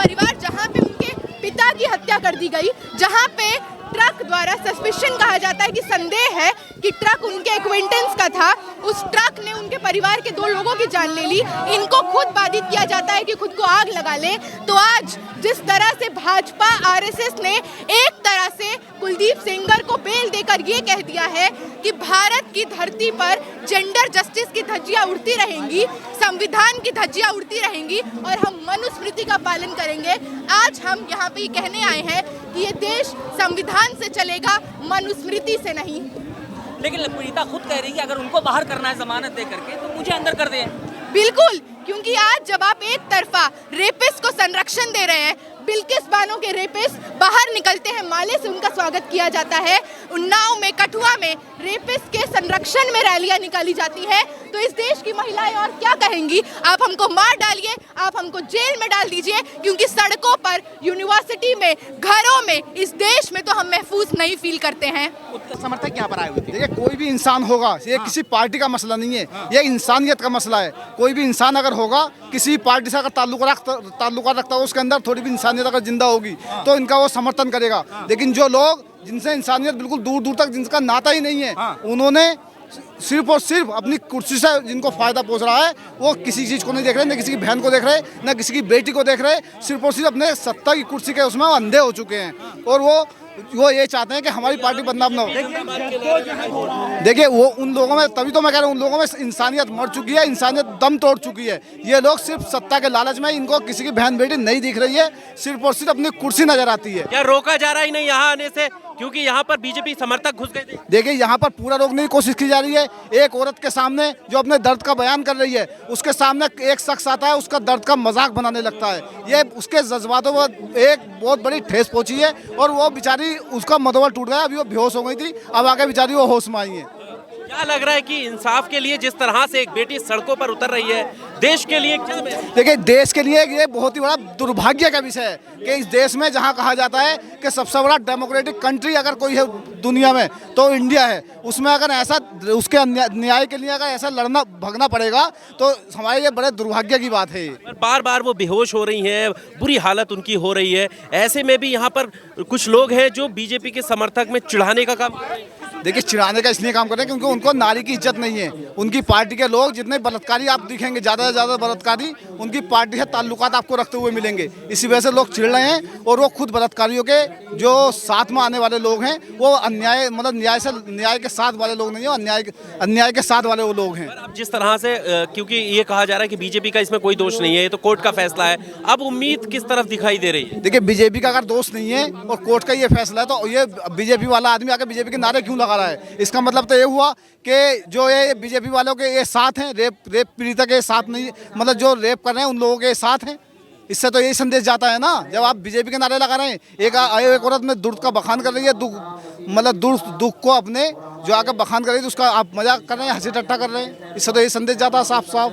परिवार जहां पे उनके पिता की हत्या कर दी गई, जहां पे ट्रक द्वारा सस्पिशन कहा जाता है कि संदेह है कि ट्रक उनके एक्वेंटेंस का था, उस ट्रक ने उनके परिवार के 2 लोगों की जान ले ली। इनको खुद बाधित किया जाता है कि खुद को आग लगा ले। तो आज जिस तरह से भाजपा आरएसएस ने एक तरह से कुलदीप सेंगर को बेल देकर ये कह दिया है कि भारत की धरती पर जेंडर जस्टिस की धज्जियां उड़ती रहेंगी, संविधान की धज्जियां उड़ती रहेंगी और हम मनुस्मृति का पालन करेंगे। आज हम यहाँ पे कहने आए हैं कि ये देश संविधान से चलेगा, मनुस्मृति से नहीं। लेकिन पीड़िता खुद कह रही है कि अगर उनको बाहर करना है जमानत दे करके तो मुझे अंदर कर दें। बिल्कुल, क्योंकि आज जब आप एक तरफा रेपिस्ट को संरक्षण दे रहे हैं, बिल्किस बानो के रेपिस्ट बाहर निकलते हैं, माले से उनका स्वागत किया जाता है, उन्नाव में, कठुआ में रेपिस्ट के संरक्षण में रैलियां निकाली जाती है, तो इस देश की महिलाएं और क्या कहेंगी? आप हमको मार डालिए, आप हमको जेल में डाल दीजिए, क्योंकि सड़कों पर, यूनिवर्सिटी में, घरों में, इस देश में तो हम महफूज नहीं फील करते हैं। समर्थक यहाँ पर आए हुए थे। देखिए, कोई भी इंसान होगा, ये किसी पार्टी का मसला नहीं है, ये इंसानियत का मसला है। कोई भी इंसान अगर होगा, किसी पार्टी से अगर ताल्लुकात रखता है, उसके अंदर थोड़ी भी इंसानियत अगर जिंदा होगी तो इनका वो समर्थन करेगा। लेकिन जो लोग जिनसे इंसानियत बिल्कुल दूर दूर तक जिनका नाता ही नहीं है, उन्होंने सिर्फ और सिर्फ अपनी कुर्सी से जिनको फायदा पहुंच रहा है, वो किसी चीज को नहीं देख रहे, न किसी की बहन को देख रहे, न किसी की बेटी को देख रहे, सिर्फ और सिर्फ अपने सत्ता की कुर्सी के उसमें अंधे हो चुके हैं और वो ये चाहते हैं कि हमारी पार्टी बदनाम ना हो। देखिए, वो उन लोगों में, तभी तो मैं कह रहा हूँ, उन लोगों में इंसानियत मर चुकी है, इंसानियत दम तोड़ चुकी है। ये लोग सिर्फ सत्ता के लालच में, इनको किसी की बहन बेटी नहीं दिख रही है, सिर्फ और सिर्फ अपनी कुर्सी नजर आती है। क्या रोका जा रहा ही नहीं यहाँ आने से, क्योंकि यहाँ पर बीजेपी समर्थक घुस गए थे? देखिए, यहाँ पर पूरा रोकने की कोशिश की जा रही है। एक औरत के सामने जो अपने दर्द का बयान कर रही है, उसके सामने एक शख्स आता है, उसका दर्द का मजाक बनाने लगता है। ये उसके जज्बातों पर एक बहुत बड़ी ठेस पहुंची है और वो बेचारी, उसका मनोबल टूट गया। अभी वो बेहोश हो गई थी, अब आके बेचारी वो होश में आई है। क्या लग रहा है कि इंसाफ के लिए जिस तरह से एक बेटी सड़कों पर उतर रही है, देश के लिए क्या? देखिए, देश के लिए ये बहुत ही बड़ा दुर्भाग्य का विषय है कि इस देश में जहां कहा जाता है कि सबसे बड़ा डेमोक्रेटिक कंट्री अगर कोई है दुनिया में तो इंडिया है, उसमें अगर ऐसा उसके न्याय के लिए अगर ऐसा लड़ना भगना पड़ेगा तो हमारे लिए बड़े दुर्भाग्य की बात है। बार बार वो बेहोश हो रही हैं, बुरी हालत उनकी हो रही है। ऐसे में भी यहाँ पर कुछ लोग हैं जो बीजेपी के समर्थक में चिढ़ाने का काम। देखिए, चिढ़ाने का इसलिए काम कर रहे हैं क्योंकि उनको नारी की इज्जत नहीं है। उनकी पार्टी के लोग जितने बलात्कारी आप दिखेंगे, ज़्यादा से ज़्यादा बलात्कारी उनकी पार्टी से ताल्लुकात आपको रखते हुए मिलेंगे। इसी वजह से लोग चिढ़ रहे हैं और वो खुद बलात्कारियों के जो साथ में आने वाले लोग हैं, वो अन्याय, मतलब न्याय के साथ वाले लोग नहीं है, अन्याय के साथ वाले वो लोग हैं। अब जिस तरह से, क्योंकि ये कहा जा रहा है कि बीजेपी का इसमें कोई दोष नहीं है, ये तो कोर्ट का फैसला है, अब उम्मीद किस तरफ दिखाई दे रही है? देखिए, बीजेपी का अगर दोष नहीं है और कोर्ट का ये फैसला है, तो ये बीजेपी वाला आदमी आकर बीजेपी के नारे क्यों लगा रहा है? इसका मतलब तो ये हुआ कि जो ये बीजेपी वालों के ये साथ हैं, रेप पीड़िता के साथ नहीं, मतलब जो रेप कर रहे हैं उन लोगों के साथ हैं। इससे तो यही संदेश जाता है ना, जब आप बीजेपी के नारे लगा रहे हैं। एक औरत में दुर्द का बखान कर रही है, दुख को अपने जो आकर बखान कर रही है, तो उसका आप मजाक कर रहे हैं, हंसी टट्टा कर रहे हैं। इससे तो यही संदेश जाता है साफ साफ।